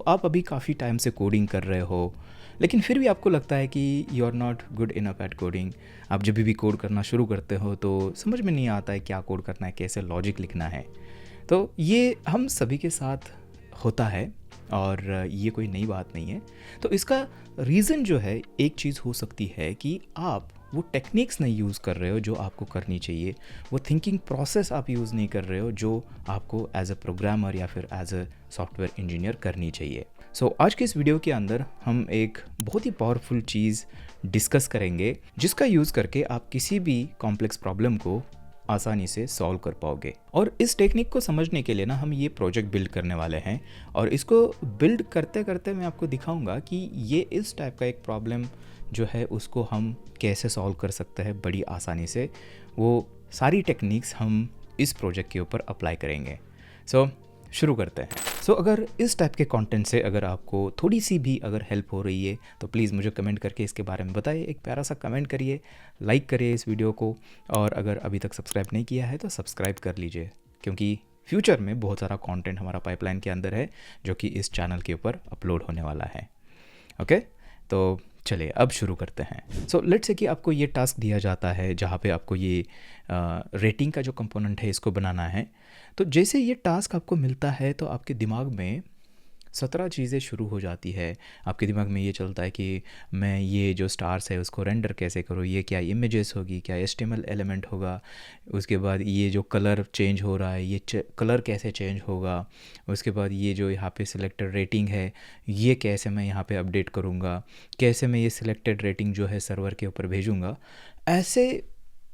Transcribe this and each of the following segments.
आप अभी काफ़ी टाइम से कोडिंग कर रहे हो, लेकिन फिर भी आपको लगता है कि you are not good enough at coding. आप जब भी कोड करना शुरू करते हो तो समझ में नहीं आता है क्या कोड करना है, कैसे लॉजिक लिखना है। तो ये हम सभी के साथ होता है और ये कोई नई बात नहीं है। तो इसका रीज़न जो है, एक चीज़ हो सकती है कि आप वो टेक्निक्स नहीं यूज़ कर रहे हो जो आपको करनी चाहिए, वो थिंकिंग प्रोसेस आप यूज़ नहीं कर रहे हो जो आपको एज अ प्रोग्रामर या फिर एज अ सॉफ्टवेयर इंजीनियर करनी चाहिए। आज के इस वीडियो के अंदर हम एक बहुत ही पावरफुल चीज़ डिस्कस करेंगे जिसका यूज़ करके आप किसी भी कॉम्प्लेक्स प्रॉब्लम को आसानी से सॉल्व कर पाओगे। और इस टेक्निक को समझने के लिए ना हम ये प्रोजेक्ट बिल्ड करने वाले हैं, और इसको बिल्ड करते करते मैं आपको दिखाऊंगा कि ये इस टाइप का एक प्रॉब्लम जो है उसको हम कैसे सॉल्व कर सकते हैं बड़ी आसानी से। वो सारी टेक्निक्स हम इस प्रोजेक्ट के ऊपर अप्लाई करेंगे। शुरू करते हैं। अगर इस टाइप के कंटेंट से अगर आपको थोड़ी सी भी अगर हेल्प हो रही है तो प्लीज़ मुझे कमेंट करके इसके बारे में बताइए। एक प्यारा सा कमेंट करिए, लाइक करिए इस वीडियो को, और अगर अभी तक सब्सक्राइब नहीं किया है तो सब्सक्राइब कर लीजिए, क्योंकि फ्यूचर में बहुत सारा कंटेंट हमारा पाइपलाइन के अंदर है जो कि इस चैनल के ऊपर अपलोड होने वाला है। ओके, तो चलिए अब शुरू करते हैं। लेट्स से कि आपको ये टास्क दिया जाता है जहाँ पे आपको ये रेटिंग का जो कंपोनेंट है इसको बनाना है। तो जैसे ये टास्क आपको मिलता है तो आपके दिमाग में 17 चीज़ें शुरू हो जाती है। आपके दिमाग में ये चलता है कि मैं ये जो स्टार्स है उसको रेंडर कैसे करूँ, ये क्या इमेजेस होगी, क्या HTML एलिमेंट होगा, उसके बाद ये जो कलर चेंज हो रहा है ये कलर कैसे चेंज होगा, उसके बाद ये जो यहाँ पे सिलेक्टेड रेटिंग है ये कैसे मैं यहाँ पे अपडेट करूँगा, कैसे मैं ये सिलेक्टेड रेटिंग जो है सर्वर के ऊपर भेजूँगा। ऐसे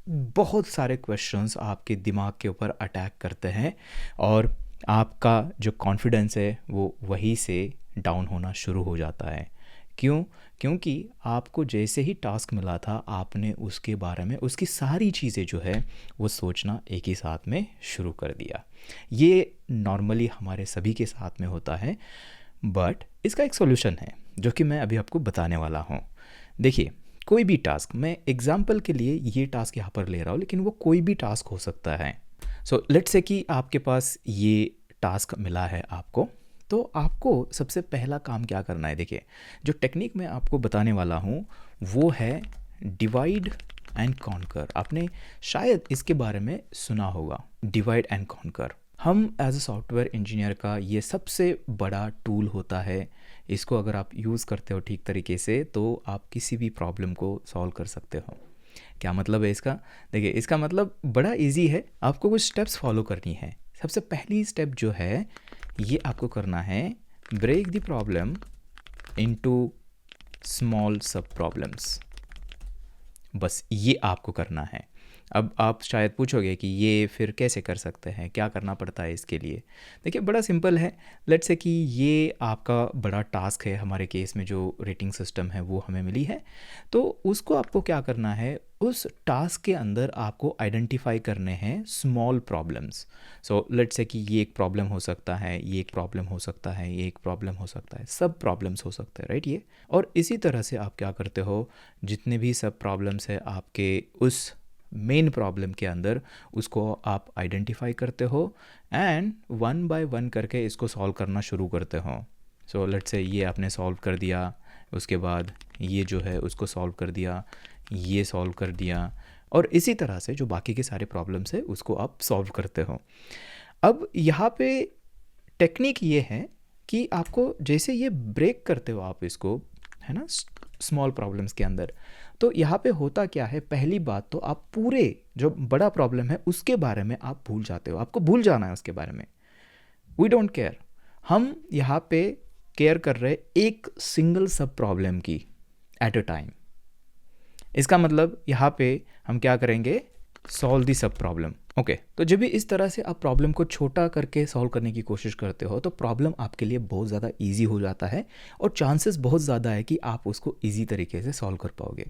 बहुत सारे क्वेश्चंस आपके दिमाग के ऊपर अटैक करते हैं और आपका जो कॉन्फिडेंस है वो वहीं से डाउन होना शुरू हो जाता है। क्यों? क्योंकि आपको जैसे ही टास्क मिला था आपने उसके बारे में उसकी सारी चीज़ें जो है वो सोचना एक ही साथ में शुरू कर दिया। ये नॉर्मली हमारे सभी के साथ में होता है, बट इसका एक सॉल्यूशन है जो कि मैं अभी आपको बताने वाला हूँ। देखिए, कोई भी टास्क, मैं एग्जाम्पल के लिए ये टास्क यहाँ पर ले रहा हूँ, लेकिन वो कोई भी टास्क हो सकता है। लेट्स से कि आपके पास ये टास्क मिला है आपको, तो आपको सबसे पहला काम क्या करना है। देखिए, जो टेक्निक मैं आपको बताने वाला हूँ वो है डिवाइड एंड कॉन्कर। आपने शायद इसके बारे में सुना होगा, डिवाइड एंड कॉन्कर। हम एज अ सॉफ्टवेयर इंजीनियर का ये सबसे बड़ा टूल होता है। इसको अगर आप यूज़ करते हो ठीक तरीके से तो आप किसी भी प्रॉब्लम को सॉल्व कर सकते हो। क्या मतलब है इसका? देखिए, इसका मतलब बड़ा इजी है। आपको कुछ स्टेप्स फॉलो करनी है। सबसे पहली स्टेप जो है ये आपको करना है, break the problem into small sub problems. बस ये आपको करना है। अब आप शायद पूछोगे कि ये फिर कैसे कर सकते हैं, क्या करना पड़ता है इसके लिए। देखिए, बड़ा सिंपल है। लेट्स से कि ये आपका बड़ा टास्क है। हमारे केस में जो रेटिंग सिस्टम है वो हमें मिली है, तो उसको आपको क्या करना है, उस टास्क के अंदर आपको आइडेंटिफाई करने हैं स्मॉल प्रॉब्लम्स। लेट्स से कि ये एक प्रॉब्लम हो सकता है, ये एक प्रॉब्लम हो सकता है, ये एक प्रॉब्लम हो सकता है, सब प्रॉब्लम्स हो सकते हैं, राइट। ये और इसी तरह से आप क्या करते हो, जितने भी सब प्रॉब्लम्स है आपके उस मेन प्रॉब्लम के अंदर, उसको आप आइडेंटिफाई करते हो एंड वन बाय वन करके इसको सॉल्व करना शुरू करते हो। लेट्स से ये आपने सॉल्व कर दिया, उसके बाद ये जो है उसको सॉल्व कर दिया, ये सॉल्व कर दिया, और इसी तरह से जो बाकी के सारे प्रॉब्लम्स है उसको आप सॉल्व करते हो। अब यहाँ पे टेक्निक ये है कि आपको जैसे ये ब्रेक करते हो आप इसको, है ना, स्मॉल प्रॉब्लम्स के अंदर, तो यहाँ पे होता क्या है, पहली बात तो आप पूरे जो बड़ा प्रॉब्लम है उसके बारे में आप भूल जाते हो। आपको भूल जाना है उसके बारे में। We don't care. हम यहाँ पे केयर कर रहे एक सिंगल सब प्रॉब्लम की एट अ टाइम। इसका मतलब यहाँ पे हम क्या करेंगे, सॉल्व दी सब प्रॉब्लम। ओके, तो जब भी इस तरह से आप प्रॉब्लम को छोटा करके सॉल्व करने की कोशिश करते हो तो प्रॉब्लम आपके लिए बहुत ज़्यादा इजी हो जाता है और चांसेस बहुत ज़्यादा है कि आप उसको इजी तरीके से सॉल्व कर पाओगे।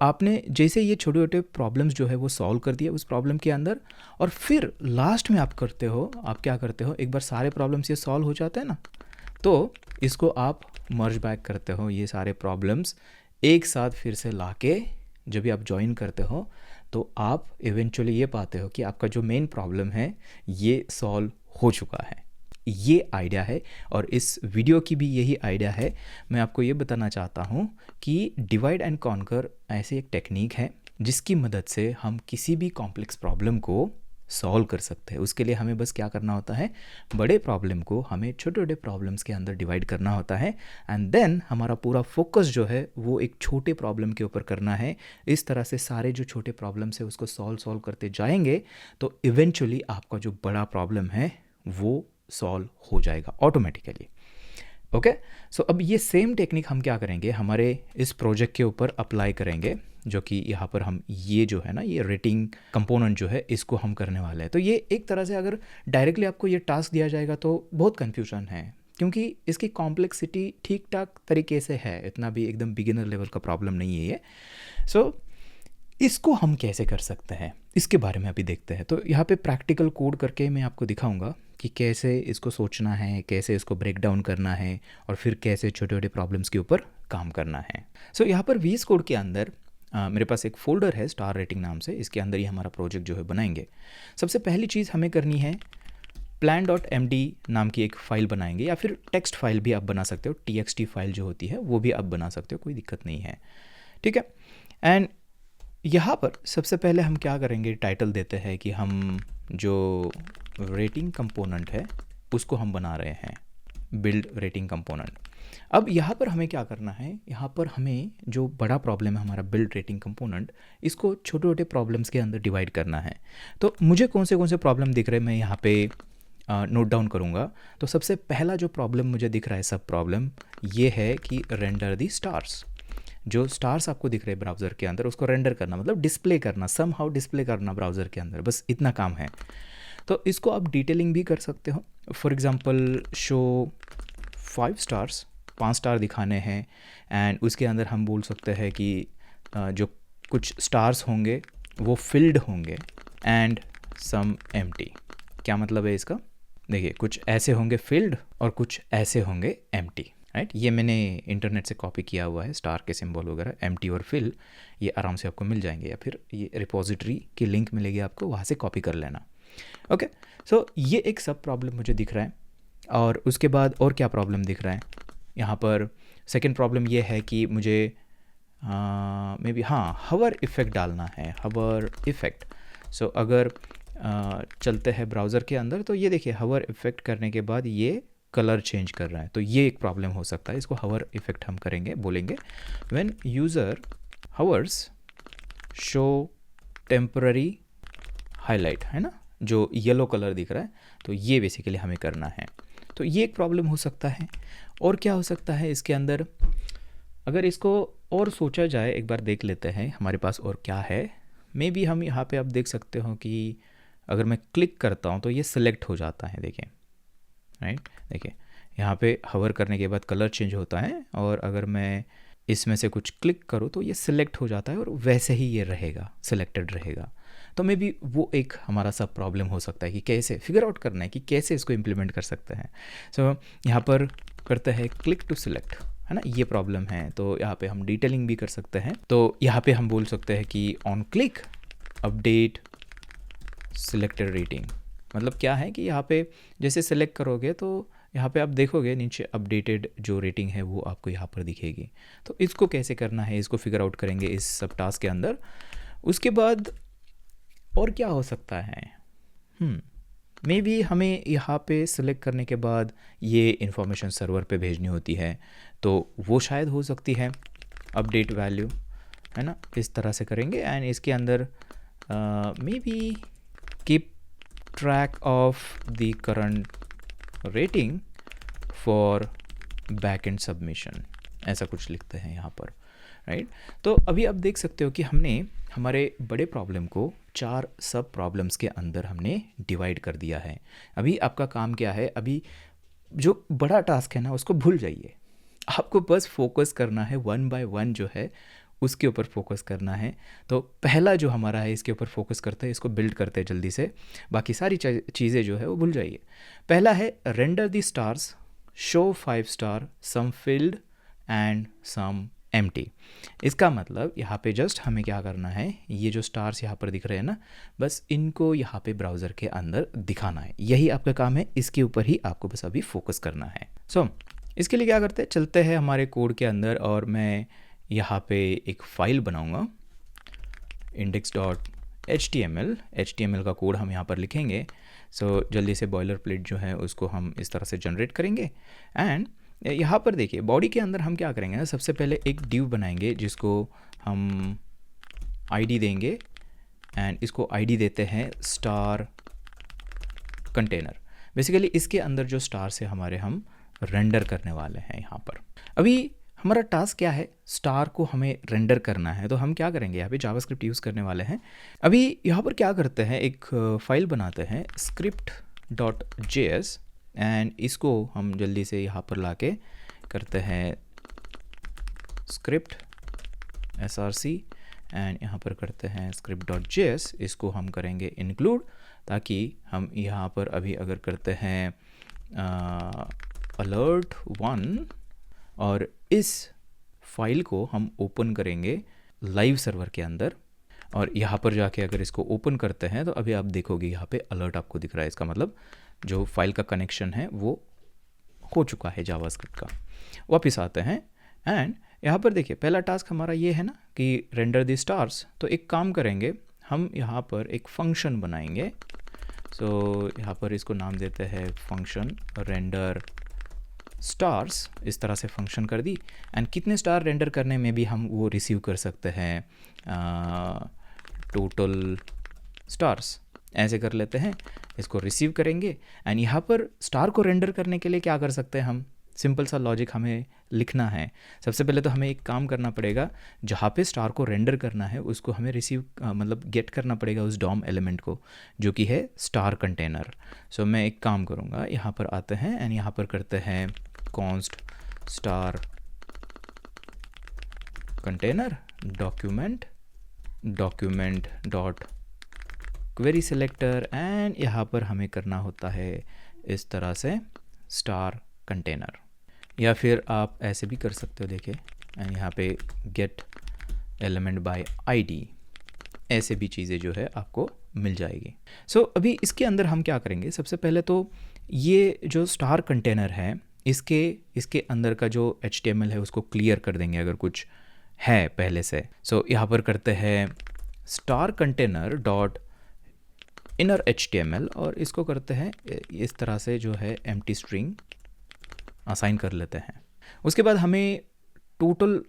आपने जैसे ये छोटे छोटे प्रॉब्लम्स जो है वो सॉल्व कर दिया उस प्रॉब्लम के अंदर, और फिर लास्ट में आप क्या करते हो, एक बार सारे प्रॉब्लम्स ये सॉल्व हो जाते हैं ना, तो इसको आप मर्ज बैक करते हो। ये सारे प्रॉब्लम्स एक साथ फिर से लाके जब भी आप ज्वाइन करते हो तो आप इवेंचुअली ये पाते हो कि आपका जो मेन प्रॉब्लम है ये सॉल्व हो चुका है। ये आइडिया है और इस वीडियो की भी यही आइडिया है। मैं आपको ये बताना चाहता हूँ कि डिवाइड एंड कॉन्कर ऐसी एक टेक्निक है जिसकी मदद से हम किसी भी कॉम्प्लेक्स प्रॉब्लम को सॉल्व कर सकते हैं। उसके लिए हमें बस क्या करना होता है, बड़े प्रॉब्लम को हमें छोटे छोटे प्रॉब्लम्स के अंदर डिवाइड करना होता है एंड देन हमारा पूरा फोकस जो है वो एक छोटे प्रॉब्लम के ऊपर करना है। इस तरह से सारे जो छोटे प्रॉब्लम्स है उसको सॉल्व करते जाएंगे तो इवेंचुअली आपका जो बड़ा प्रॉब्लम है वो सॉल्व हो जाएगा ऑटोमेटिकली। ओके, सो अब ये सेम टेक्निक हम क्या करेंगे, हमारे इस प्रोजेक्ट के ऊपर अप्लाई करेंगे, जो कि यहाँ पर हम ये जो है ना, ये रेटिंग कंपोनेंट जो है इसको हम करने वाले हैं। तो ये एक तरह से अगर डायरेक्टली आपको ये टास्क दिया जाएगा तो बहुत कन्फ्यूजन है, क्योंकि इसकी कॉम्प्लेक्सिटी ठीक ठाक तरीके से है, इतना भी एकदम बिगिनर लेवल का प्रॉब्लम नहीं है ये। सो इसको हम कैसे कर सकते हैं इसके बारे में अभी देखते हैं। तो यहाँ पे प्रैक्टिकल कोड करके मैं आपको दिखाऊंगा कि कैसे इसको सोचना है, कैसे इसको ब्रेक डाउन करना है और फिर कैसे छोटे छोटे प्रॉब्लम्स के ऊपर काम करना है। सो यहाँ पर वीएस कोड के अंदर मेरे पास एक फ़ोल्डर है स्टार रेटिंग नाम से, इसके अंदर ही हमारा प्रोजेक्ट जो है बनाएंगे। सबसे पहली चीज़ हमें करनी है, plan.md नाम की एक फ़ाइल बनाएंगे, या फिर टेक्स्ट फाइल भी आप बना सकते हो, txt फाइल जो होती है वो भी आप बना सकते हो, कोई दिक्कत नहीं है, ठीक है। एंड यहाँ पर सबसे पहले हम क्या करेंगे, टाइटल देते हैं कि हम जो रेटिंग कंपोनेंट है उसको हम बना रहे हैं, बिल्ड रेटिंग कंपोनेंट। अब यहाँ पर हमें क्या करना है, यहाँ पर हमें जो बड़ा प्रॉब्लम है हमारा बिल्ड रेटिंग कंपोनेंट, इसको छोटे छोटे प्रॉब्लम्स के अंदर डिवाइड करना है। तो मुझे कौन से प्रॉब्लम दिख रहे हैं मैं यहाँ पे नोट डाउन करूँगा। तो सबसे पहला जो प्रॉब्लम मुझे दिख रहा है, सब प्रॉब्लम ये है कि रेंडर दी स्टार्स। जो स्टार्स आपको दिख रहे हैं ब्राउज़र के अंदर उसको रेंडर करना, मतलब डिस्प्ले करना, सम हाउ डिस्प्ले करना ब्राउज़र के अंदर, बस इतना काम है। तो इसको आप डिटेलिंग भी कर सकते हो। For example show 5 stars, 5 star दिखाने हैं एंड उसके अंदर हम बोल सकते हैं कि जो कुछ स्टार्स होंगे वो फिल्ड होंगे एंड सम एम्प्टी। क्या मतलब है इसका, देखिए कुछ ऐसे होंगे फिल्ड और कुछ ऐसे होंगे एम्प्टी, राइट। ये मैंने इंटरनेट से कॉपी किया हुआ है, स्टार के सिंबल वगैरह, एम्प्टी और फिल, ये आराम से आपको मिल जाएंगे, या फिर ये रिपोजिटरी की लिंक मिलेगी आपको, वहाँ से कॉपी कर लेना। ओके, सो ये एक सब प्रॉब्लम मुझे दिख रहा है। और उसके बाद और क्या प्रॉब्लम दिख रहा है यहाँ पर, सेकेंड प्रॉब्लम ये है कि मुझे मे बी हवर इफ़ेक्ट डालना है, हवर इफ़ेक्ट। सो अगर चलते हैं ब्राउज़र के अंदर तो ये देखिए हवर इफ़ेक्ट करने के बाद ये कलर चेंज कर रहा है, तो ये एक प्रॉब्लम हो सकता है। इसको हवर इफ़ेक्ट हम करेंगे, बोलेंगे when user hours show temporary highlight, है ना, जो येलो कलर दिख रहा है, तो ये बेसिकली हमें करना है। तो ये एक प्रॉब्लम हो सकता है। और क्या हो सकता है इसके अंदर, अगर इसको और सोचा जाए, एक बार देख लेते हैं हमारे पास और क्या है। मे बी हम यहाँ पे आप देख सकते हो कि अगर मैं क्लिक करता हूँ तो ये सिलेक्ट हो जाता है, देखिए, राइट। देखिए यहाँ पे हवर करने के बाद कलर चेंज होता है, और अगर मैं इसमें से कुछ क्लिक करूँ तो ये सिलेक्ट हो जाता है और वैसे ही ये रहेगा, सिलेक्टेड रहेगा। तो मे बी वो एक हमारा सब प्रॉब्लम हो सकता है कि कैसे फिगर आउट करना है कि कैसे इसको इम्प्लीमेंट कर सकते हैं। सो यहाँ पर करते हैं क्लिक टू सिलेक्ट, है ना, ये प्रॉब्लम है। तो यहाँ पे हम डिटेलिंग भी कर सकते हैं। तो यहाँ पे हम बोल सकते हैं कि on click update selected rating, मतलब क्या है कि यहाँ पे जैसे सिलेक्ट करोगे तो यहाँ पे आप देखोगे नीचे अपडेटेड जो रेटिंग है वो आपको यहाँ पर दिखेगी। तो इसको कैसे करना है, इसको फिगर आउट करेंगे इस सब टास्क के अंदर। उसके बाद और क्या हो सकता है, मे बी हमें यहाँ पे सिलेक्ट करने के बाद ये इन्फॉर्मेशन सर्वर पे भेजनी होती है, तो वो शायद हो सकती है अपडेट वैल्यू, है ना, इस तरह से करेंगे। एंड इसके अंदर may be keep track of the current rating for back and submission, ऐसा कुछ लिखते हैं यहाँ पर, राइट। तो अभी आप देख सकते हो कि हमने हमारे बड़े प्रॉब्लम को 4 सब प्रॉब्लम्स के अंदर हमने डिवाइड कर दिया है। अभी आपका काम क्या है, अभी जो बड़ा टास्क है ना उसको भूल जाइए, आपको बस फोकस करना है 1 बाय 1 जो है उसके ऊपर फोकस करना है। तो पहला जो हमारा है इसके ऊपर फोकस करते हैं, इसको बिल्ड करते हैं जल्दी से, बाकी सारी चीज़ें जो है वो भूल जाइए। पहला है render the stars, show 5 star, some filled and some empty. इसका मतलब यहाँ पे जस्ट हमें क्या करना है, ये जो स्टार्स यहाँ पर दिख रहे हैं ना, बस इनको यहाँ पे ब्राउज़र के अंदर दिखाना है। यही आपका काम है, इसके ऊपर ही आपको बस अभी फोकस करना है। सो इसके लिए क्या करते हैं, चलते हैं हमारे कोड के अंदर और मैं यहाँ पे एक फ़ाइल बनाऊँगा index.html का कोड हम यहाँ पर लिखेंगे। सो जल्दी से बॉयलर प्लेट जो है उसको हम इस तरह से जनरेट करेंगे। एंड यहाँ पर देखिए बॉडी के अंदर हम क्या करेंगे ना, सबसे पहले एक डिव बनाएंगे जिसको हम आईडी देंगे एंड इसको आईडी देते हैं स्टार कंटेनर। बेसिकली इसके अंदर जो स्टार्स है हमारे हम रेंडर करने वाले हैं। यहाँ पर अभी हमारा टास्क क्या है, स्टार को हमें रेंडर करना है। तो हम क्या करेंगे, यहाँ पे जावास्क्रिप्ट यूज़ करने वाले हैं। अभी यहाँ पर क्या करते हैं, एक फ़ाइल बनाते हैं script.js एंड इसको हम जल्दी से यहाँ पर लाके करते हैं script src एंड यहाँ पर करते हैं script.js। इसको हम करेंगे इंक्लूड, ताकि हम यहाँ पर अभी अगर करते हैं alert1 और इस फाइल को हम ओपन करेंगे लाइव सर्वर के अंदर और यहाँ पर जाके अगर इसको ओपन करते हैं तो अभी आप देखोगे यहाँ पे अलर्ट आपको दिख रहा है। इसका मतलब जो फाइल का कनेक्शन है वो हो चुका है जावास्क्रिप्ट का। वापस आते हैं एंड यहाँ पर देखिए पहला टास्क हमारा ये है ना कि रेंडर द स्टार्स। तो एक काम करेंगे, हम यहाँ पर एक फंक्शन बनाएंगे। सो यहाँ पर इसको नाम देते हैं फंक्शन रेंडर स्टार्स। इस तरह से फंक्शन कर दी एंड कितने स्टार रेंडर करने में भी हम वो रिसीव कर सकते हैं टोटल स्टार्स, ऐसे कर लेते हैं। इसको रिसीव करेंगे एंड यहाँ पर स्टार को रेंडर करने के लिए क्या कर सकते हैं हम, सिंपल सा लॉजिक हमें लिखना है। सबसे पहले तो हमें एक काम करना पड़ेगा, जहाँ पे स्टार को रेंडर करना है उसको हमें रिसीव मतलब गेट करना पड़ेगा उस डॉम एलिमेंट को, जो कि है स्टार कंटेनर। सो मैं एक काम करूँगा, यहाँ पर आते हैं एंड यहाँ पर करते हैं const star container document dot query selector and यहाँ पर हमें करना होता है इस तरह से स्टार कंटेनर, या फिर आप ऐसे भी कर सकते हो। देखिए एंड यहाँ पे get element by id, ऐसे भी चीज़ें जो है आपको मिल जाएगी। सो अभी इसके अंदर हम क्या करेंगे, सबसे पहले तो ये जो स्टार कंटेनर है इसके अंदर का जो HTML है उसको क्लियर कर देंगे अगर कुछ है पहले से। सो यहाँ पर करते हैं star container dot inner HTML और इसको करते हैं इस तरह से जो है एम्प्टी स्ट्रिंग असाइन कर लेते हैं। उसके बाद हमें टोटल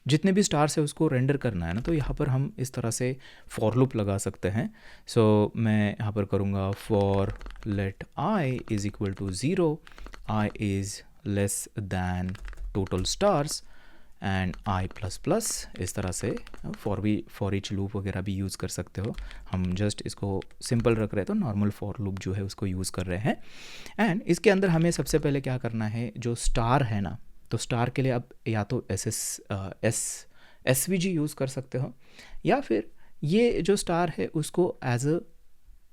जितने भी स्टार्स है उसको रेंडर करना है ना, तो यहाँ पर हम इस तरह से फॉर लूप लगा सकते हैं। सो मैं यहाँ पर करूँगा for let i is equal to 0, i is less than total stars and i plus plus. इस तरह से फॉर ईच लूप वगैरह भी यूज़ कर सकते हो। हम जस्ट इसको सिंपल रख रहे हैं तो नॉर्मल फॉर लूप जो है उसको यूज़ कर रहे हैं। एंड इसके अंदर हमें सबसे पहले क्या करना है, जो स्टार है ना, तो स्टार के लिए आप या तो SVG यूज़ कर सकते हो, या फिर ये जो स्टार है उसको एज अ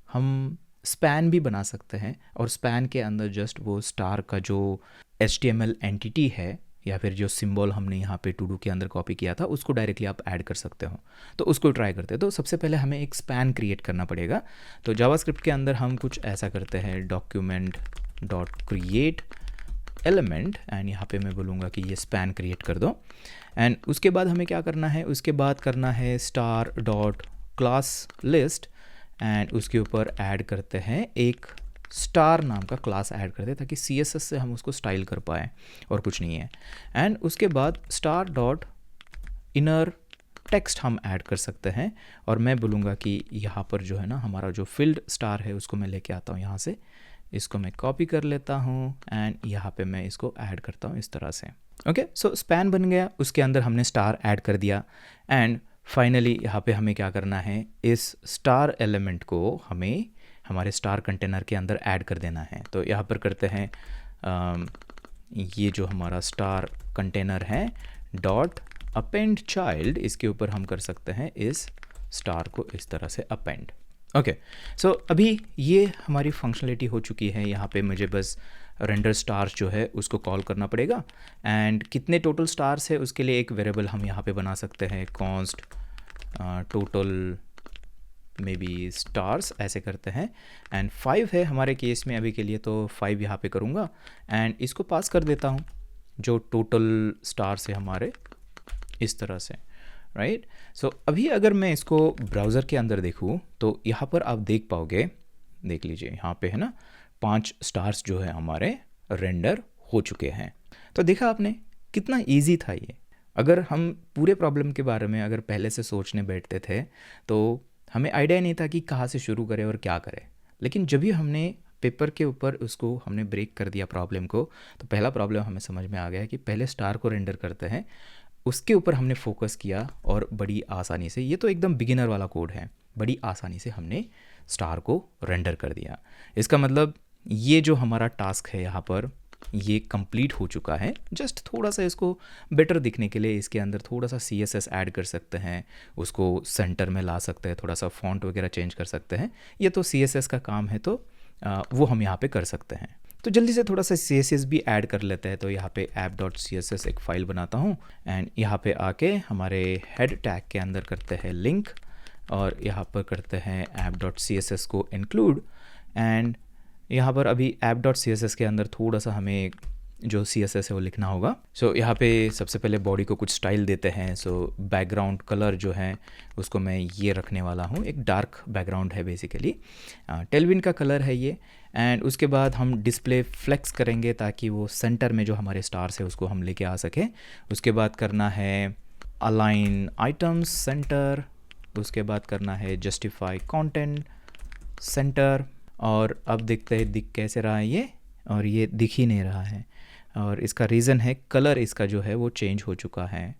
हम स्पैन भी बना सकते हैं और स्पैन के अंदर जस्ट वो स्टार का जो HTML एंटिटी है या फिर जो सिंबल हमने यहाँ पे टू डू के अंदर कॉपी किया था उसको डायरेक्टली आप ऐड कर सकते हो। तो उसको ट्राई करते हैं। तो सबसे पहले हमें एक स्पैन क्रिएट करना पड़ेगा। तो जावास्क्रिप्ट के अंदर हम कुछ ऐसा करते हैं document dot create element and यहाँ पे मैं बोलूँगा कि ये स्पैन क्रिएट कर दो। एंड उसके बाद हमें क्या करना है, उसके बाद करना है star dot class list and उसके ऊपर ऐड करते हैं एक स्टार नाम का क्लास ऐड करते हैं ताकि CSS से हम उसको स्टाइल कर पाएँ, और कुछ नहीं है। एंड उसके बाद स्टार डॉट इनर टेक्स्ट हम ऐड कर सकते हैं और मैं बोलूँगा कि यहाँ पर जो है ना हमारा जो फील्ड स्टार है उसको मैं लेके आता हूँ, यहाँ से इसको मैं कॉपी कर लेता हूँ एंड यहाँ पे मैं इसको ऐड करता हूँ इस तरह से। ओके, सो स्पैन बन गया, उसके अंदर हमने स्टार ऐड कर दिया एंड फाइनली यहाँ पे हमें क्या करना है, इस स्टार एलिमेंट को हमें हमारे स्टार कंटेनर के अंदर ऐड कर देना है। तो यहाँ पर करते हैं ये जो हमारा स्टार कंटेनर है डॉट अपेंड चाइल्ड, इसके ऊपर हम कर सकते हैं इस स्टार को इस तरह से अपेंड। ओके, सो अभी ये हमारी फंक्शनलिटी हो चुकी है। यहाँ पे मुझे बस रेंडर स्टार्स जो है उसको कॉल करना पड़ेगा। एंड कितने टोटल स्टार्स है उसके लिए एक वेरिएबल हम यहाँ पे बना सकते हैं, const total may be stars ऐसे करते हैं। एंड 5 है हमारे केस में अभी के लिए, तो 5 यहाँ पे करूँगा एंड इसको पास कर देता हूँ जो टोटल स्टार्स है हमारे, इस तरह से, राइट। सो अभी अगर मैं इसको ब्राउज़र के अंदर देखूँ तो यहाँ पर आप देख पाओगे, देख लीजिए यहाँ पे है ना 5 स्टार्स जो है हमारे रेंडर हो चुके हैं। तो देखा आपने कितना इजी था ये। अगर हम पूरे प्रॉब्लम के बारे में अगर पहले से सोचने बैठते थे तो हमें आइडिया नहीं था कि कहाँ से शुरू करें और क्या करें, लेकिन जब भी हमने पेपर के ऊपर उसको हमने ब्रेक कर दिया प्रॉब्लम को, तो पहला प्रॉब्लम हमें समझ में आ गया कि पहले स्टार को रेंडर करते हैं, उसके ऊपर हमने फोकस किया और बड़ी आसानी से, ये तो एकदम बिगिनर वाला कोड है, बड़ी आसानी से हमने स्टार को रेंडर कर दिया। इसका मतलब ये जो हमारा टास्क है यहाँ पर ये कंप्लीट हो चुका है। जस्ट थोड़ा सा इसको बेटर दिखने के लिए इसके अंदर थोड़ा सा CSS ऐड कर सकते हैं, उसको सेंटर में ला सकते हैं, थोड़ा सा फॉन्ट वगैरह चेंज कर सकते हैं। ये तो CSS का काम है, तो वो हम यहाँ पे कर सकते हैं। तो जल्दी से थोड़ा सा CSS भी ऐड कर लेते हैं। तो यहाँ पे app.css एक फ़ाइल बनाता हूँ एंड यहाँ पे आके हमारे हेड टैग के अंदर करते हैं लिंक और यहाँ पर करते हैं app.css को इंक्लूड। एंड यहाँ पर अभी app.css के अंदर थोड़ा सा हमें जो CSS है वो लिखना होगा। सो यहाँ पे सबसे पहले बॉडी को कुछ स्टाइल देते हैं। सो बैकग्राउंड कलर जो है उसको मैं ये रखने वाला हूँ, एक डार्क बैकग्राउंड है बेसिकली, टेलविन का कलर है ये। एंड उसके बाद हम डिस्प्ले फ्लेक्स करेंगे ताकि वो सेंटर में जो हमारे स्टार्स है उसको हम लेके आ सकें। उसके बाद करना है अलाइन आइटम्स सेंटर, उसके बाद करना है जस्टिफाई कंटेंट सेंटर। और अब देखते हैं दिख कैसे रहा है ये, और ये दिख ही नहीं रहा है। और इसका रीज़न है कलर इसका जो है वो चेंज हो चुका है,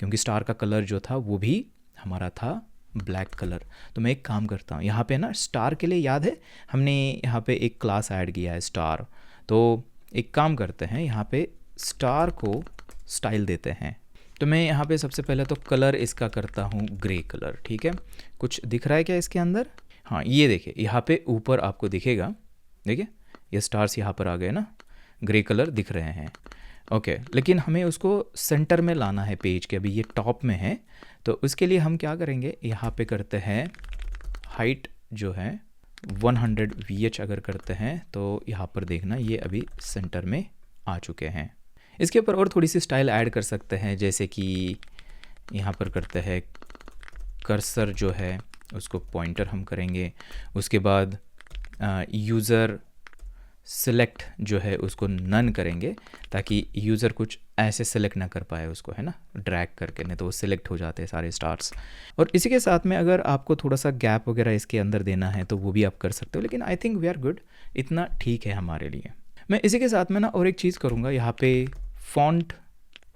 क्योंकि स्टार का कलर जो था वो भी हमारा था ब्लैक कलर। तो मैं एक काम करता हूँ, यहाँ पे ना स्टार के लिए याद है हमने यहाँ पे एक क्लास ऐड किया है स्टार। तो एक काम करते हैं, यहाँ पे स्टार को स्टाइल देते हैं। तो मैं यहाँ पे सबसे पहले तो कलर इसका करता हूँ ग्रे कलर, ठीक है। कुछ दिख रहा है क्या इसके अंदर? हाँ, ये देखिए यहाँ पे ऊपर आपको दिखेगा, देखिए ये स्टार्स यहाँ पर आ गए ना, ग्रे कलर दिख रहे हैं। ओके, लेकिन हमें उसको सेंटर में लाना है पेज के, अभी ये टॉप में है। तो उसके लिए हम क्या करेंगे, यहाँ पे करते हैं हाइट जो है 100 VH अगर करते हैं तो यहाँ पर देखना ये अभी सेंटर में आ चुके हैं। इसके ऊपर और थोड़ी सी स्टाइल ऐड कर सकते हैं, जैसे कि यहाँ पर करते हैं कर्सर जो है उसको पॉइंटर हम करेंगे। उसके बाद यूज़र सिलेक्ट जो है उसको नन करेंगे ताकि यूज़र कुछ ऐसे सिलेक्ट ना कर पाए उसको, है ना, ड्रैग करके, नहीं तो वो सिलेक्ट हो जाते हैं सारे स्टार्स। और इसी के साथ में अगर आपको थोड़ा सा गैप वगैरह इसके अंदर देना है तो वो भी आप कर सकते हो, लेकिन I think we are good, इतना ठीक है हमारे लिए। मैं इसी के साथ में ना और एक चीज़ करूँगा, यहाँ पे फॉन्ट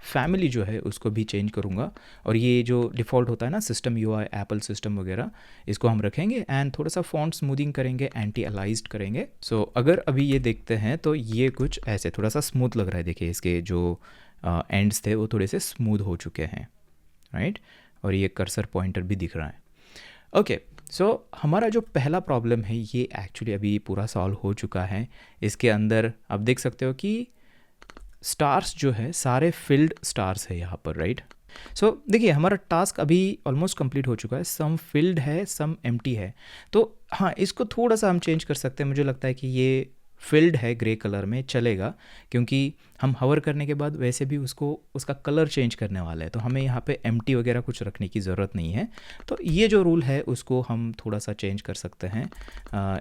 फैमिली जो है उसको भी चेंज करूँगा। और ये जो डिफ़ॉल्ट होता है ना सिस्टम UI एप्पल सिस्टम वगैरह, इसको हम रखेंगे एंड थोड़ा सा फॉन्ट स्मूथिंग करेंगे, एंटी अलाइज्ड करेंगे। सो अगर अभी ये देखते हैं तो ये कुछ ऐसे थोड़ा सा स्मूथ लग रहा है, देखिए इसके जो एंड्स थे वो थोड़े से स्मूथ हो चुके हैं, राइट। और ये कर्सर पॉइंटर भी दिख रहा है। ओके, सो हमारा जो पहला प्रॉब्लम है ये एक्चुअली अभी पूरा सॉल्व हो चुका है। इसके अंदर आप देख सकते हो कि स्टार्स जो है सारे फिल्ड स्टार्स है यहाँ पर, राइट। सो देखिए हमारा टास्क अभी ऑलमोस्ट कंप्लीट हो चुका है, सम फिल्ड है सम एम्प्टी है। तो हाँ, इसको थोड़ा सा हम चेंज कर सकते हैं। मुझे लगता है कि ये फिल्ड है ग्रे कलर में चलेगा, क्योंकि हम हवर करने के बाद वैसे भी उसका कलर चेंज करने वाला है, तो हमें यहाँ पे एम्प्टी वगैरह कुछ रखने की ज़रूरत नहीं है। तो ये जो रूल है उसको हम थोड़ा सा चेंज कर सकते हैं,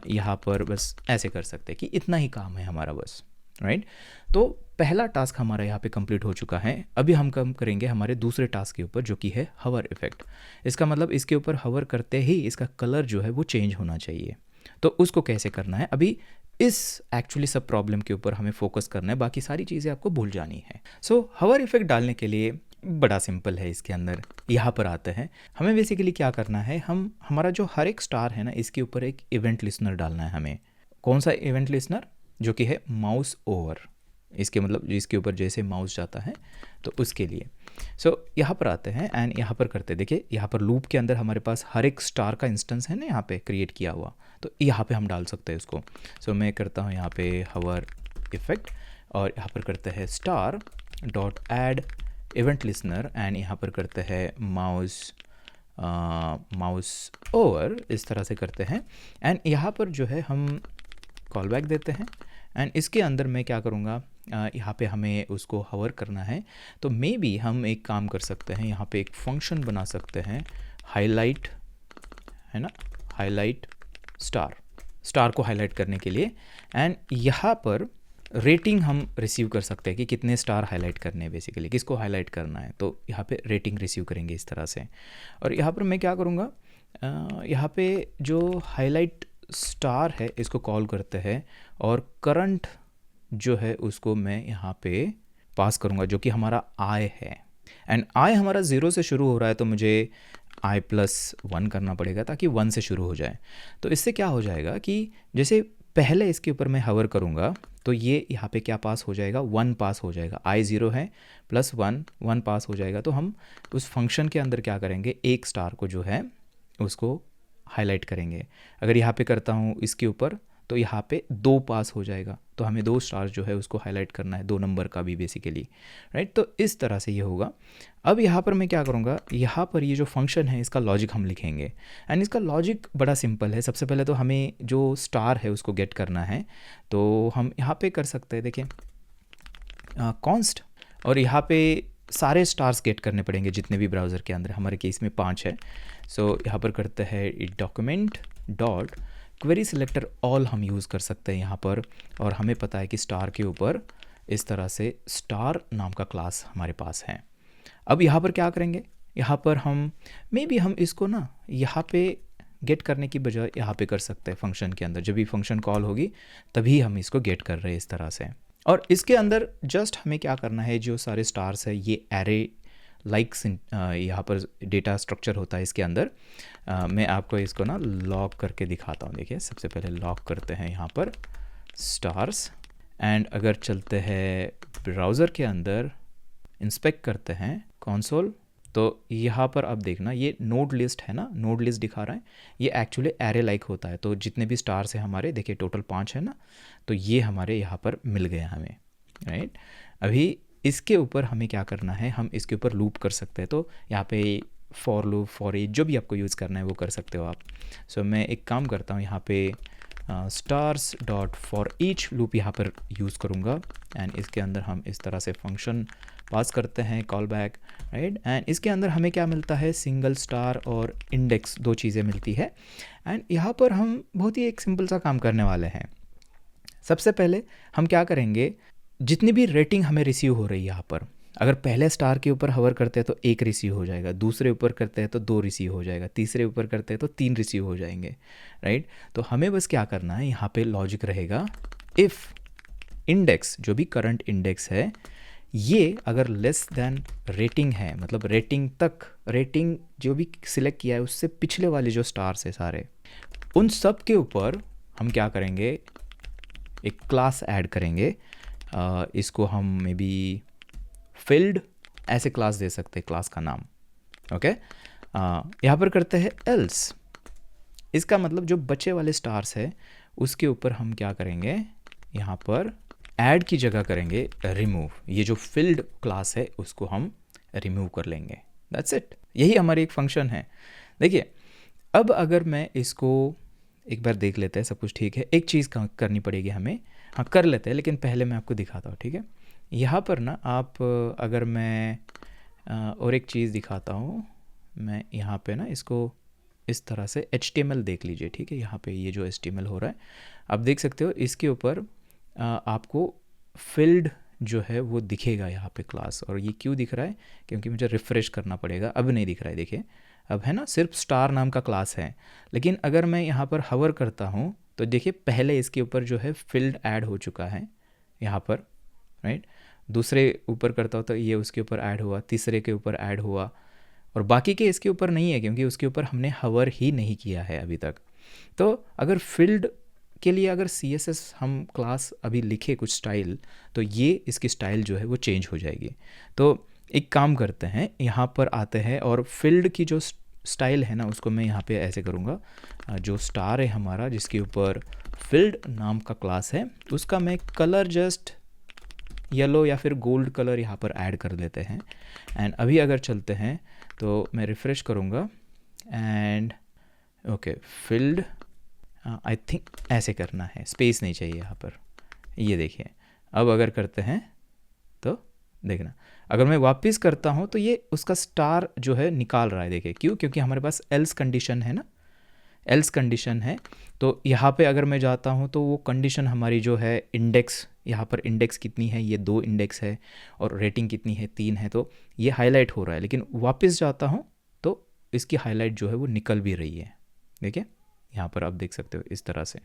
यहाँ पर बस ऐसे कर सकते हैं कि इतना ही काम है हमारा बस, राइट। तो पहला टास्क हमारा यहाँ पे कंप्लीट हो चुका है। अभी हम काम करेंगे हमारे दूसरे टास्क के ऊपर जो कि है हवर इफेक्ट। इसका मतलब इसके ऊपर हवर करते ही इसका कलर जो है वो चेंज होना चाहिए। तो उसको कैसे करना है, अभी इस एक्चुअली सब प्रॉब्लम के ऊपर हमें फोकस करना है, बाकी सारी चीज़ें आपको भूल जानी है। सो हवर इफेक्ट डालने के लिए बड़ा सिंपल है। इसके अंदर यहाँ पर आते हैं, हमें बेसिकली क्या करना है, हमारा जो हर एक स्टार है ना इसके ऊपर एक इवेंट लिसनर डालना है हमें। कौन सा इवेंट लिसनर? जो कि है माउस ओवर, इसके मतलब इसके ऊपर जैसे माउस जाता है तो उसके लिए। सो यहाँ पर आते हैं एंड यहाँ पर करते हैं, देखिए यहाँ पर लूप के अंदर हमारे पास हर एक स्टार का इंस्टेंस है ना यहाँ पे क्रिएट किया हुआ, तो यहाँ पे हम डाल सकते हैं उसको। सो मैं करता हूँ यहाँ पे हवर इफेक्ट और यहाँ पर करते हैं star dot add event listener and यहाँ पर करते हैं माउस ओवर, इस तरह से करते हैं। एंड यहाँ पर जो है हम कॉल बैक देते हैं एंड इसके अंदर मैं क्या करूँगा, यहाँ पे हमें उसको हवर करना है तो मे बी हम एक काम कर सकते हैं, यहाँ पे एक फंक्शन बना सकते हैं हाईलाइट, है ना, हाईलाइट स्टार को हाईलाइट करने के लिए। एंड यहाँ पर रेटिंग हम रिसीव कर सकते हैं कि कितने स्टार हाईलाइट करने हैं, बेसिकली किसको हाईलाइट करना है, तो यहाँ पे रेटिंग रिसीव करेंगे इस तरह से। और यहाँ पर मैं क्या करूँगा, यहाँ पे जो हाईलाइट स्टार है इसको कॉल करते हैं और करंट जो है उसको मैं यहाँ पे पास करूँगा जो कि हमारा आई है। एंड आई हमारा 0 से शुरू हो रहा है तो मुझे i+1 करना पड़ेगा ताकि 1 से शुरू हो जाए। तो इससे क्या हो जाएगा कि जैसे पहले इसके ऊपर मैं हवर करूँगा तो ये यहाँ पे क्या पास हो जाएगा, 1 पास हो जाएगा। i 0 है प्लस 1 पास हो जाएगा। तो हम उस फंक्शन के अंदर क्या करेंगे, एक स्टार को जो है उसको हाईलाइट करेंगे। अगर यहाँ पे करता हूँ इसके ऊपर तो यहाँ पे 2 पास हो जाएगा, तो हमें 2 स्टार जो है उसको हाईलाइट करना है, 2 नंबर का भी बेसिकली, राइट। तो इस तरह से ये होगा। अब यहाँ पर मैं क्या करूँगा, यहाँ पर ये जो फंक्शन है इसका लॉजिक हम लिखेंगे एंड इसका लॉजिक बड़ा सिंपल है। सबसे पहले तो हमें जो स्टार है उसको गेट करना है, तो हम यहाँ पे कर सकते हैं, देखिए कॉन्स्ट, और यहाँ पे सारे स्टार्स गेट करने पड़ेंगे जितने भी ब्राउज़र के अंदर, हमारे केस में 5 है। सो यहाँ पर करते हैं document dot query selector all हम यूज़ कर सकते हैं यहाँ पर। और हमें पता है कि स्टार के ऊपर इस तरह से स्टार नाम का क्लास हमारे पास है। अब यहाँ पर क्या करेंगे, यहाँ पर हम मे बी हम इसको ना यहाँ पे गेट करने की बजाय यहाँ पे कर सकते हैं फंक्शन के अंदर। जब भी फंक्शन कॉल होगी तभी हम इसको गेट कर रहे हैं इस तरह से। और इसके अंदर जस्ट हमें क्या करना है, जो सारे स्टार्स है ये एरे लाइक्स यहाँ पर डेटा स्ट्रक्चर होता है इसके अंदर। मैं आपको इसको ना लॉग करके दिखाता हूँ। देखिए सबसे पहले लॉग करते हैं यहाँ पर स्टार्स एंड अगर चलते हैं ब्राउज़र के अंदर इंस्पेक्ट करते हैं कंसोल, तो यहाँ पर अब देखना ये नोड लिस्ट है ना, नोड लिस्ट दिखा रहा है, ये एक्चुअली एरे लाइक होता है। तो जितने भी स्टार्स हैं हमारे, देखिए टोटल 5 है ना, तो ये हमारे यहाँ पर मिल गए हमें, राइट। अभी इसके ऊपर हमें क्या करना है, हम इसके ऊपर लूप कर सकते हैं। तो यहाँ पे फॉर लूप, फॉर ईच, जो भी आपको यूज़ करना है वो कर सकते हो आप। सो मैं एक काम करता हूँ, यहाँ पे stars dot for each loop यहाँ पर यूज़ करूँगा एंड इसके अंदर हम इस तरह से फंक्शन पास करते हैं कॉल बैक, राइट। एंड इसके अंदर हमें क्या मिलता है, सिंगल स्टार और इंडेक्स, 2 चीज़ें मिलती है। एंड यहाँ पर हम बहुत ही एक सिंपल सा काम करने वाले हैं। सबसे पहले हम क्या करेंगे, जितनी भी रेटिंग हमें रिसीव हो रही है यहाँ पर, अगर पहले स्टार के ऊपर हवर करते हैं तो 1 रिसीव हो जाएगा, दूसरे ऊपर करते हैं तो 2 रिसीव हो जाएगा, तीसरे ऊपर करते हैं तो 3 रिसीव हो जाएंगे, राइट। तो हमें बस क्या करना है, यहाँ पे लॉजिक रहेगा इफ़ इंडेक्स, जो भी करंट इंडेक्स है, ये अगर लेस देन रेटिंग है, मतलब रेटिंग तक, रेटिंग जो भी सिलेक्ट किया है उससे पिछले वाले जो स्टार्स है सारे, उन सब के ऊपर हम क्या करेंगे, एक क्लास ऐड करेंगे। इसको हम मे बी फील्ड ऐसे क्लास दे सकते हैं, क्लास का नाम, ओके। यहाँ पर करते हैं एल्स, इसका मतलब जो बचे वाले स्टार्स है उसके ऊपर हम क्या करेंगे, यहाँ पर ऐड की जगह करेंगे रिमूव, ये जो फील्ड क्लास है उसको हम रिमूव कर लेंगे, दैट्स इट। यही हमारी एक फंक्शन है। देखिए अब अगर मैं इसको एक बार देख लेते हैं, सब कुछ ठीक है। एक चीज़ करनी पड़ेगी हमें, हाँ कर लेते हैं, लेकिन पहले मैं आपको दिखाता हूँ, ठीक है। यहाँ पर ना आप अगर मैं और एक चीज़ दिखाता हूँ, मैं यहाँ पे ना इसको इस तरह से HTML देख लीजिए, ठीक है। यहाँ पे ये जो HTML हो रहा है आप देख सकते हो, इसके ऊपर आपको फील्ड जो है वो दिखेगा यहाँ पे क्लास। और ये क्यों दिख रहा है, क्योंकि मुझे रिफ़्रेश करना पड़ेगा, अब नहीं दिख रहा है, देखिए अब है ना, सिर्फ स्टार नाम का क्लास है। लेकिन अगर मैं यहाँ पर हवर करता हूँ तो देखिए पहले इसके ऊपर जो है फील्ड ऐड हो चुका है यहाँ पर, राइट। दूसरे ऊपर करता हूँ तो ये उसके ऊपर ऐड हुआ, तीसरे के ऊपर ऐड हुआ, और बाकी के इसके ऊपर नहीं है क्योंकि उसके ऊपर हमने हवर ही नहीं किया है अभी तक। तो अगर फील्ड के लिए अगर CSS हम क्लास अभी लिखे कुछ स्टाइल, तो ये इसकी स्टाइल जो है वो चेंज हो जाएगी। तो एक काम करते हैं, यहाँ पर आते हैं और फील्ड की जो स्टाइल है ना उसको मैं यहाँ पे ऐसे करूँगा, जो स्टार है हमारा जिसके ऊपर फिल्ड नाम का क्लास है, उसका मैं कलर जस्ट येलो या फिर गोल्ड कलर यहाँ पर ऐड कर देते हैं। एंड अभी अगर चलते हैं तो मैं रिफ़्रेश करूँगा and okay field I think ऐसे करना है, स्पेस नहीं चाहिए यहाँ पर। ये देखिए अब अगर करते हैं तो देखना, अगर मैं वापस करता हूँ तो ये उसका स्टार जो है निकाल रहा है। देखिए क्यों, क्योंकि हमारे पास एल्स कंडीशन है ना, एल्स कंडीशन है। तो यहाँ पे अगर मैं जाता हूँ तो वो कंडीशन हमारी जो है इंडेक्स, यहाँ पर इंडेक्स कितनी है, ये 2 इंडेक्स है, और रेटिंग कितनी है 3 है, तो ये हाईलाइट हो रहा है। लेकिन वापस जाता हूँ तो इसकी हाईलाइट जो है वो निकल भी रही है। देखिए यहाँ पर आप देख सकते हो इस तरह से,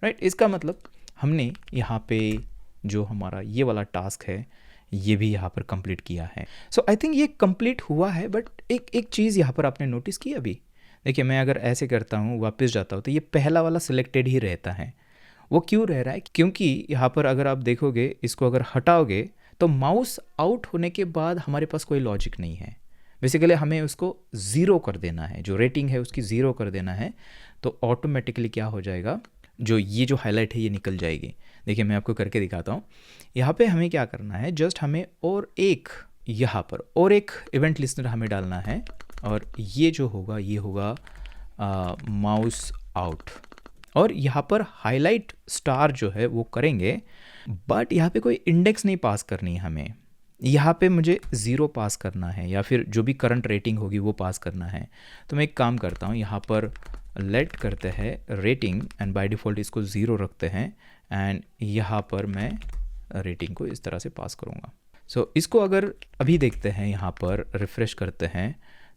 राइट। इसका मतलब हमने यहाँ पे जो हमारा ये वाला टास्क है ये भी यहाँ पर कंप्लीट किया है। सो आई थिंक ये कंप्लीट हुआ है। बट एक चीज़ यहाँ पर आपने नोटिस की अभी, देखिए मैं अगर ऐसे करता हूँ वापस जाता हूँ तो ये पहला वाला सिलेक्टेड ही रहता है। वो क्यों रह रहा है, क्योंकि यहाँ पर अगर आप देखोगे इसको अगर हटाओगे तो माउस आउट होने के बाद हमारे पास कोई लॉजिक नहीं है। बेसिकली हमें उसको ज़ीरो कर देना है, जो रेटिंग है उसकी ज़ीरो कर देना है। तो ऑटोमेटिकली क्या हो जाएगा, जो ये जो हाईलाइट है ये निकल जाएगी। देखिए मैं आपको करके दिखाता हूँ। यहाँ पे हमें क्या करना है, जस्ट हमें और एक यहाँ पर और एक इवेंट लिस्नर हमें डालना है, और ये जो होगा ये होगा माउस आउट, और यहाँ पर हाईलाइट स्टार जो है वो करेंगे। बट यहाँ पे कोई इंडेक्स नहीं पास करनी है हमें, यहाँ पे मुझे 0 पास करना है या फिर जो भी करंट रेटिंग होगी वो पास करना है। तो मैं एक काम करता हूँ, यहाँ पर लेट करते हैं रेटिंग एंड बाय डिफ़ॉल्ट इसको 0 रखते हैं, एंड यहाँ पर मैं रेटिंग को इस तरह से पास करूँगा। सो इसको अगर अभी देखते हैं, यहाँ पर रिफ़्रेश करते हैं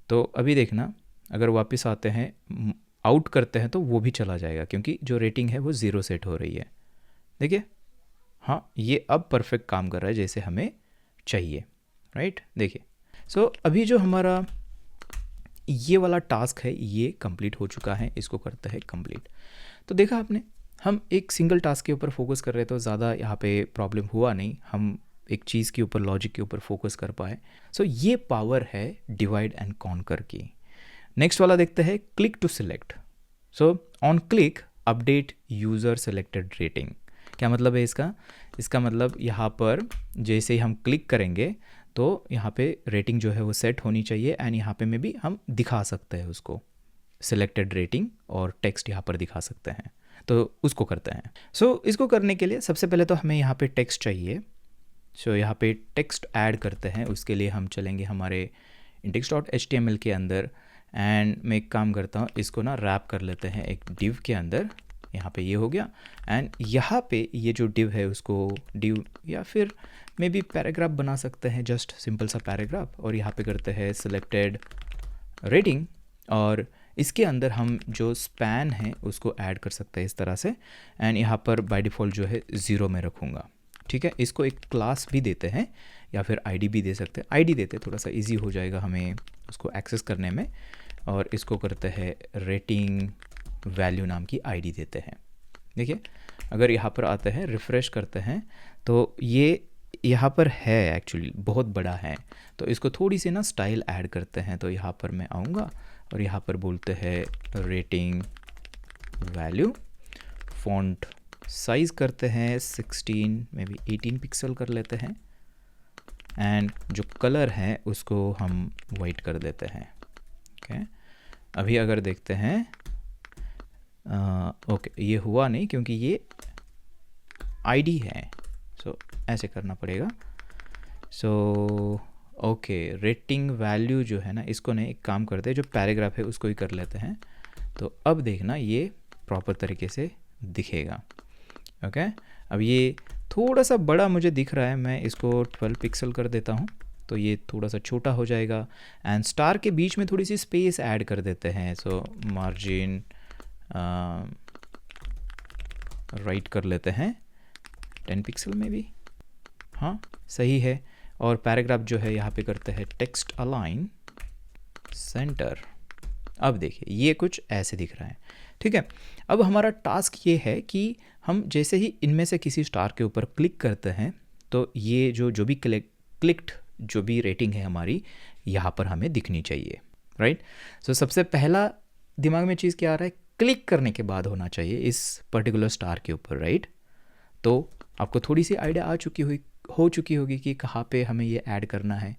तो अभी देखना, अगर वापस आते हैं आउट करते हैं तो वो भी चला जाएगा, क्योंकि जो रेटिंग है वो 0 सेट हो रही है। देखिए हाँ, ये अब परफेक्ट काम कर रहा है जैसे हमें चाहिए, राइट। देखिए सो अभी जो हमारा ये वाला टास्क है ये कंप्लीट हो चुका है, इसको करते हैं कंप्लीट। तो देखा आपने, हम एक सिंगल टास्क के ऊपर फोकस कर रहे तो ज़्यादा यहाँ पे प्रॉब्लम हुआ नहीं, हम एक चीज़ के ऊपर, लॉजिक के ऊपर फोकस कर पाए। सो ये पावर है डिवाइड एंड कॉन्कर की। नेक्स्ट वाला देखते हैं, click to select. So on click update user selected rating. क्या मतलब है इसका, इसका मतलब यहाँ पर जैसे ही हम क्लिक करेंगे तो यहाँ पे रेटिंग जो है वो सेट होनी चाहिए, एंड यहाँ पे में भी हम दिखा सकते हैं उसको सिलेक्टेड रेटिंग, और टेक्स्ट यहाँ पर दिखा सकते हैं। तो उसको करते हैं। सो इसको करने के लिए सबसे पहले तो हमें यहाँ पे टेक्स्ट चाहिए। सो यहाँ पे टेक्स्ट ऐड करते हैं, उसके लिए हम चलेंगे हमारे index.html के अंदर, एंड मैं एक काम करता हूँ, इसको ना रैप कर लेते हैं एक डिव के अंदर। यहाँ पे ये हो गया, एंड यहाँ पे ये जो डिव है उसको डिव या फिर मे बी पैराग्राफ बना सकते हैं, जस्ट सिंपल सा पैराग्राफ, और यहाँ पे करते हैं सिलेक्टेड रेटिंग, और इसके अंदर हम जो स्पैन है उसको ऐड कर सकते हैं इस तरह से, एंड यहाँ पर बाय डिफ़ॉल्ट जो है 0 में रखूँगा। ठीक है, इसको एक क्लास भी देते हैं या फिर आईडी भी दे सकते हैं। आईडी देते थोड़ा सा इजी हो जाएगा हमें उसको एक्सेस करने में, और इसको करते हैं रेटिंग वैल्यू नाम की आईडी देते हैं। देखिए अगर यहाँ पर आते हैं, रिफ़्रेश करते हैं, तो ये यहाँ पर है एक्चुअली बहुत बड़ा है, तो इसको थोड़ी सी ना स्टाइल ऐड करते हैं। तो यहाँ पर मैं आऊँगा और यहाँ पर बोलते हैं रेटिंग वैल्यू, फ़ॉन्ट साइज़ करते हैं 16 में भी 18 पिक्सल कर लेते हैं, एंड जो कलर है उसको हम वाइट कर देते हैं। ओके अभी अगर देखते हैं, ओके ये हुआ नहीं क्योंकि ये आईडी है, सो ऐसे करना पड़ेगा। सो ओके रेटिंग वैल्यू जो है ना, इसको नहीं, एक काम करते हैं, जो पैराग्राफ है उसको ही कर लेते हैं। तो अब देखना ये प्रॉपर तरीके से दिखेगा। ओके अब ये थोड़ा सा बड़ा मुझे दिख रहा है, मैं इसको 12 पिक्सल कर देता हूँ तो ये थोड़ा सा छोटा हो जाएगा, एंड स्टार के बीच में थोड़ी सी स्पेस ऐड कर देते हैं। सो मार्जिन राइट कर लेते हैं 10 पिक्सल में भी, हाँ सही है। और पैराग्राफ जो है यहाँ पे करते हैं टेक्स्ट अलाइन सेंटर। अब देखिए ये कुछ ऐसे दिख रहा है। ठीक है, अब हमारा टास्क ये है कि हम जैसे ही इनमें से किसी स्टार के ऊपर क्लिक करते हैं तो ये जो भी क्लिक्ड जो भी रेटिंग है हमारी यहाँ पर हमें दिखनी चाहिए, राइट। सो सबसे पहला दिमाग में चीज़ क्या आ रहा है, क्लिक करने के बाद होना चाहिए इस पर्टिकुलर स्टार के ऊपर, राइट? तो आपको थोड़ी सी आइडिया हो चुकी होगी कि कहाँ पे हमें ये ऐड करना है।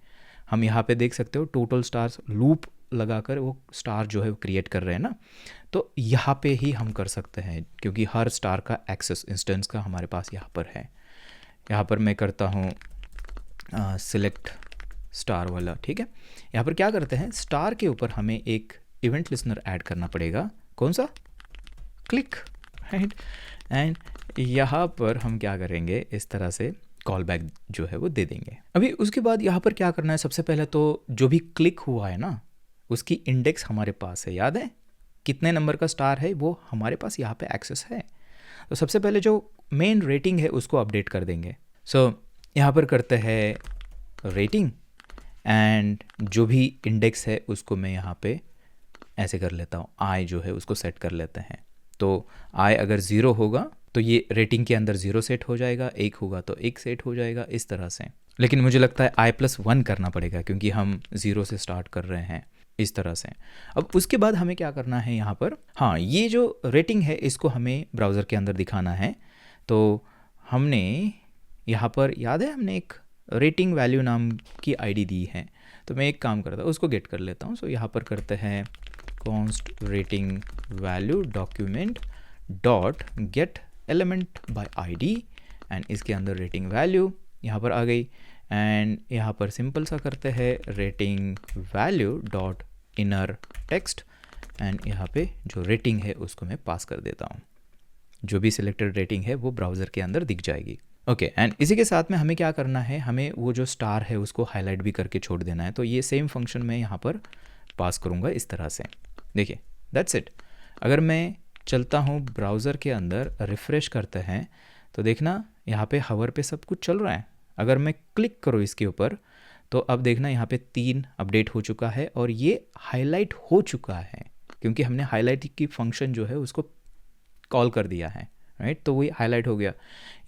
हम यहाँ पे देख सकते हो टोटल स्टार्स लूप लगाकर वो स्टार जो है वो क्रिएट कर रहे हैं ना, तो यहाँ पे ही हम कर सकते हैं क्योंकि हर स्टार का एक्सेस इंस्टेंस का हमारे पास यहाँ पर है। यहाँ पर मैं करता हूँ सिलेक्ट स्टार वाला, ठीक है। यहाँ पर क्या करते हैं, स्टार के ऊपर हमें एक इवेंट लिसनर ऐड करना पड़ेगा। कौन सा? Click, right. एंड यहाँ पर हम क्या करेंगे, इस तरह से कॉल बैक जो है वो दे देंगे। अभी उसके बाद यहाँ पर क्या करना है, सबसे पहले तो जो भी क्लिक हुआ है ना उसकी इंडेक्स हमारे पास है, याद है कितने नंबर का स्टार है वो हमारे पास यहाँ पे एक्सेस है। तो सबसे पहले जो मेन रेटिंग है उसको अपडेट कर देंगे। सो यहाँ पर करते हैं रेटिंग एंड जो भी इंडेक्स है उसको मैं यहाँ पे ऐसे कर लेता हूँ, आई जो है उसको सेट कर लेते हैं। तो आई अगर 0 होगा तो ये रेटिंग के अंदर 0 सेट हो जाएगा, 1 होगा तो 1 सेट हो जाएगा, इस तरह से। लेकिन मुझे लगता है i+1 करना पड़ेगा क्योंकि हम 0 से स्टार्ट कर रहे हैं, इस तरह से। अब उसके बाद हमें क्या करना है यहाँ पर, हाँ ये जो रेटिंग है इसको हमें ब्राउज़र के अंदर दिखाना है। तो हमने यहाँ पर, याद है हमने एक रेटिंग वैल्यू नाम की आईडी दी है, तो मैं एक काम करता हूँ उसको गेट कर लेता हूँ। सो यहाँ पर करते हैं const rating value document dot gate element by ID and इसके अंदर रेटिंग वैल्यू यहाँ पर आ गई। एंड यहाँ पर सिंपल सा करते हैं rating value dot inner text and यहाँ पे जो रेटिंग है उसको मैं पास कर देता हूँ। जो भी सिलेक्टेड रेटिंग है वो ब्राउज़र के अंदर दिख जाएगी। ओके, एंड इसी के साथ में हमें क्या करना है, हमें वो जो स्टार है उसको हाईलाइट भी करके छोड़ देना है। तो ये सेम फंक्शन मैं यहाँ पर पास करूँगा इस तरह से। देखिए दैट्स इट। अगर मैं चलता हूँ ब्राउज़र के अंदर, रिफ़्रेश करते हैं तो देखना यहाँ पे हवर पे सब कुछ चल रहा है। अगर मैं क्लिक करूँ इसके ऊपर तो अब देखना यहाँ पे 3 अपडेट हो चुका है और ये हाईलाइट हो चुका है क्योंकि हमने हाईलाइट की फंक्शन जो है उसको कॉल कर दिया है, राइट। तो वही हाईलाइट हो गया।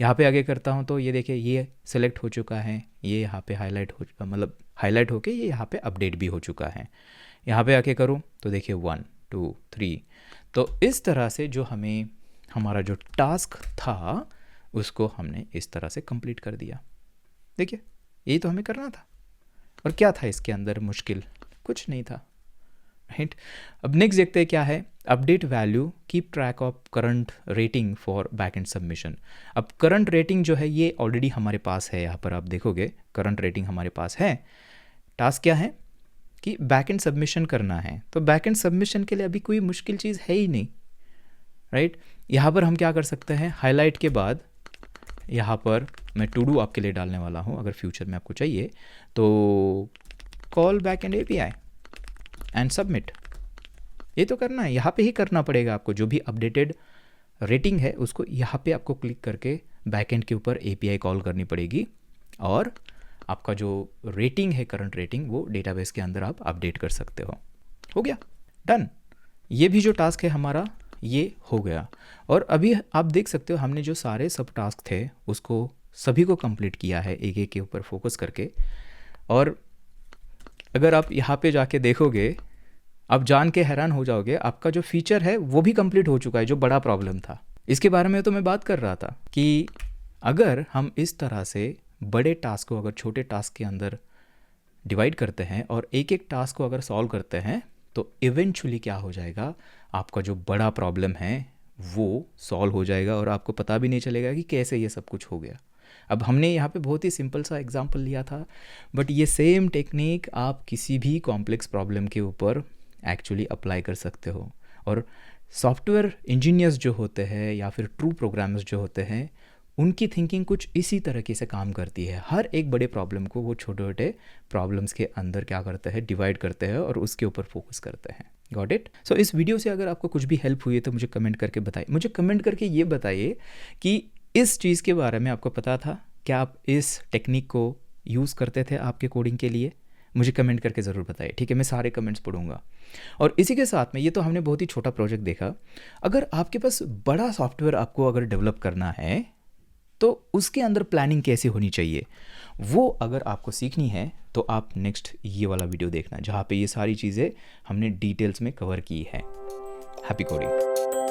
यहाँ पे आगे करता हूँ तो ये देखिए ये सेलेक्ट हो चुका है, ये यहाँ पे हाईलाइट हो, मतलब हाईलाइट होके ये यहाँ पे अपडेट भी हो चुका है। यहाँ पे आके करूँ तो देखिए 1 2 3। तो इस तरह से जो हमें हमारा जो टास्क था उसको हमने इस तरह से कंप्लीट कर दिया। देखिए यही तो हमें करना था। और क्या था इसके अंदर मुश्किल? कुछ नहीं था, राइट। अब नेक्स्ट देखते हैं क्या है, update value keep track of current rating for backend submission. अब करंट रेटिंग जो है ये ऑलरेडी हमारे पास है, यहाँ पर आप देखोगे करंट रेटिंग हमारे पास है। टास्क क्या है कि बैकएंड सबमिशन करना है। तो बैकएंड सबमिशन के लिए अभी कोई मुश्किल चीज़ है ही नहीं, राइट। यहाँ पर हम क्या कर सकते हैं, हाईलाइट के बाद यहाँ पर मैं टू डू आपके लिए डालने वाला हूँ, अगर फ्यूचर में आपको चाहिए तो call backend API and submit. ये तो करना है, यहाँ पे ही करना पड़ेगा आपको। जो भी अपडेटेड रेटिंग है उसको यहाँ पे आपको क्लिक करके बैकएंड के ऊपर एपीआई कॉल करनी पड़ेगी और आपका जो रेटिंग है करंट रेटिंग वो डेटाबेस के अंदर आप अपडेट कर सकते हो गया, डन। ये भी जो टास्क है हमारा ये हो गया। और अभी आप देख सकते हो हमने जो सारे सब टास्क थे उसको सभी को कंप्लीट किया है एक एक के ऊपर फोकस करके। और अगर आप यहाँ पे जाके देखोगे आप जान के हैरान हो जाओगे, आपका जो फीचर है वो भी कंप्लीट हो चुका है, जो बड़ा प्रॉब्लम था। इसके बारे में तो मैं बात कर रहा था कि अगर हम इस तरह से बड़े टास्क को अगर छोटे टास्क के अंदर डिवाइड करते हैं और एक एक टास्क को अगर सॉल्व करते हैं तो इवेंचुअली क्या हो जाएगा, आपका जो बड़ा प्रॉब्लम है वो सॉल्व हो जाएगा और आपको पता भी नहीं चलेगा कि कैसे ये सब कुछ हो गया। अब हमने यहाँ पे बहुत ही सिंपल सा एग्जांपल लिया था, बट ये सेम टेक्निक आप किसी भी कॉम्प्लेक्स प्रॉब्लम के ऊपर एक्चुअली अप्लाई कर सकते हो। और सॉफ्टवेयर इंजीनियर्स जो होते हैं या फिर ट्रू प्रोग्रामर्स जो होते हैं उनकी थिंकिंग कुछ इसी तरीके से काम करती है। हर एक बड़े प्रॉब्लम को वो छोटे छोटे प्रॉब्लम्स के अंदर क्या करते हैं, डिवाइड करते हैं और उसके ऊपर फोकस करते हैं। Got it? सो इस वीडियो से अगर आपको कुछ भी हेल्प हुई है तो मुझे कमेंट करके बताइए। मुझे कमेंट करके ये बताइए कि इस चीज़ के बारे में आपको पता था, क्या आप इस टेक्निक को यूज़ करते थे आपके कोडिंग के लिए? मुझे कमेंट करके ज़रूर बताइए, ठीक है। मैं सारे कमेंट्स पढ़ूंगा। और इसी के साथ में ये तो हमने बहुत ही छोटा प्रोजेक्ट देखा, अगर आपके पास बड़ा सॉफ्टवेयर आपको अगर डेवलप करना है तो उसके अंदर प्लानिंग कैसे होनी चाहिए वो अगर आपको सीखनी है तो आप नेक्स्ट ये वाला वीडियो देखना, जहाँ पे ये सारी चीज़ें हमने डिटेल्स में कवर की है। Happy coding.